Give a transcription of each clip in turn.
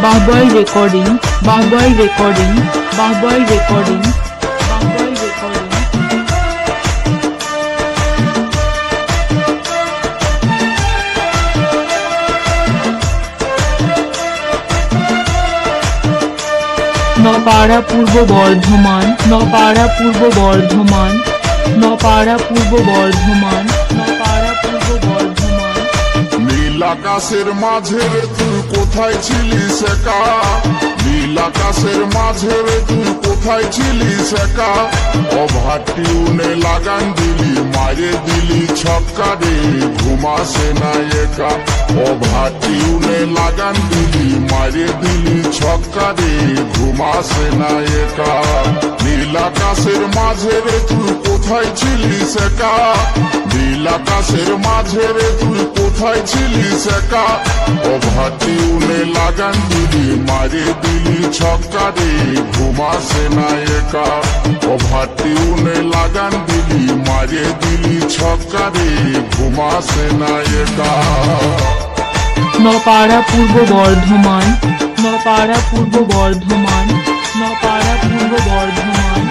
Bahboy recording, Bahboy recording, Bahboy recording, Bahboy recording. নপাড়া পূর্ব বর্ধমান, নপাড়া পূর্ব বর্ধমান, নপাড়া পূর্ব বর্ধমান, নপাড়া পূর্ব বর্ধমান। নীল আকাশের মাঝে রে তুই কোথায় ছিলিস একা, নীল আকাশের মাঝে রে তুই কোথায় ছিলিস একা। ওভার টিউনে লাগান দিলি, মারে দিলি ছক্কা রে, ঘুমাসে না একা। ওভার টিউনে লাগান দিলি, মারে দিলি ছক্কা রে, ঘুমাসে না একা। নীল আকাশের মাঝে রে তুই কোথায় ছিলিস একা, নীল আকাশের মাঝে রে তুই কোথায় ছিলিস একা। ওভার টিউনে লাগান দিলি, মারে দিলি ছক্কা রে, ঘুমাসে না একা। ওভার টিউনে লাগান দিলি, মারে দিলি ছক্কা রে, ঘুমাসে না একা। নপাড়া পূর্ব বর্ধমান, নপাড়া পূর্ব বর্ধমান, নপাড়া পূর্ব বর্ধমান।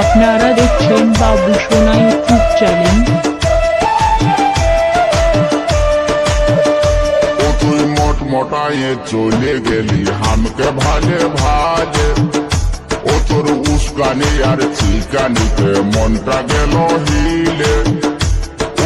আপনারা দেখছেন বাবু সোনা ইউটিউব চ্যানেল। ও তুই মোট মোটায়ে চলে গেলি হামকে ভালে ভালে, ও তোর উস্কানি আর চিকানিতে মনটা গেল হিলে।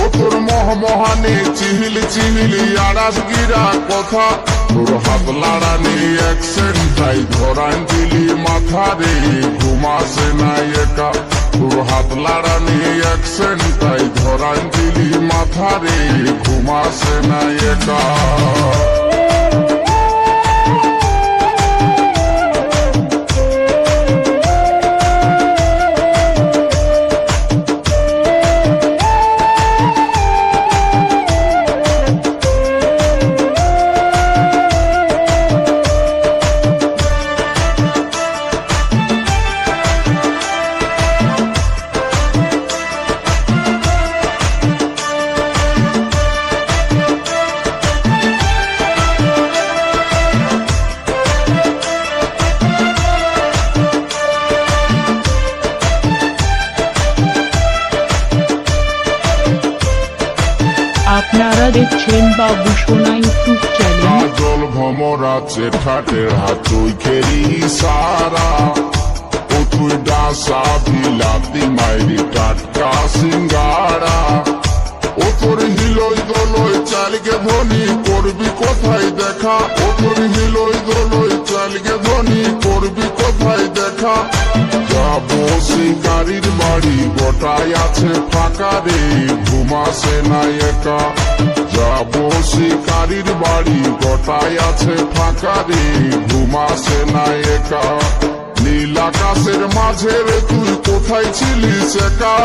ও তোর মহমহানি চিহিল চিহিলি আড়াস গিরা কথা, তোর হাত লাড়ানি অ্যাকসেন্টাই ধরান দিলি মাথা রে, ঘুমাসে না একা। তোর হাত লাড়ানি অ্যাকসেন্টাই ধরান দিলি মাথা রে, ঘুমাসে না একা। আপনারা দেখছেন বাবু সোনা ইউটিউব চ্যানেল। কাজল ভমরা চেঠাটের হাত চৈখেরি সারা, ও তুই ডাসা বিলাতি মাইরি টাটকা সিঙ্গারা। ও তোর হিলই দোলই চালকে ধনী করবি কোথায় দেখা, ও তোর হিলই দোলই চালকে ধনী করবি কোথায় দেখা। যাবো শিকারির বাড়ি গোটায় আছে ফাঁকা রে, ঘুমাসে না একা। যাবো শিকারির বাড়ি গোটায় আছে ফাঁকা রে, ঘুমাসে না একা। নীল আকাশের মাঝে রে তুই কোথায় ছিলিস একা,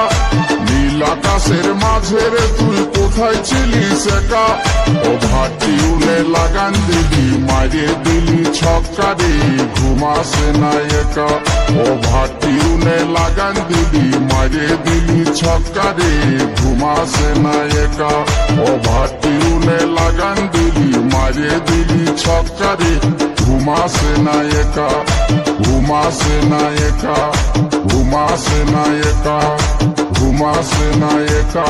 নীল আকাশের মাঝে রে তুই কোথায় ছিলিস একা। ওভার টিউনে লাগান দিলি, মারে দিলি ছক্কা রে, ঘুমাসে না একা। ওভার টিউনে লাগান দিলি, মারে দিলি ছক্কা রে, ঘুমাসে না একা। ওভার টিউনে লাগান দিলি, মারে দিলি ছক্কা রে, ঘুমাসে না একা। ঘুমাসে না একা, ঘুমাসে না একা, ঘুমাসে না একা।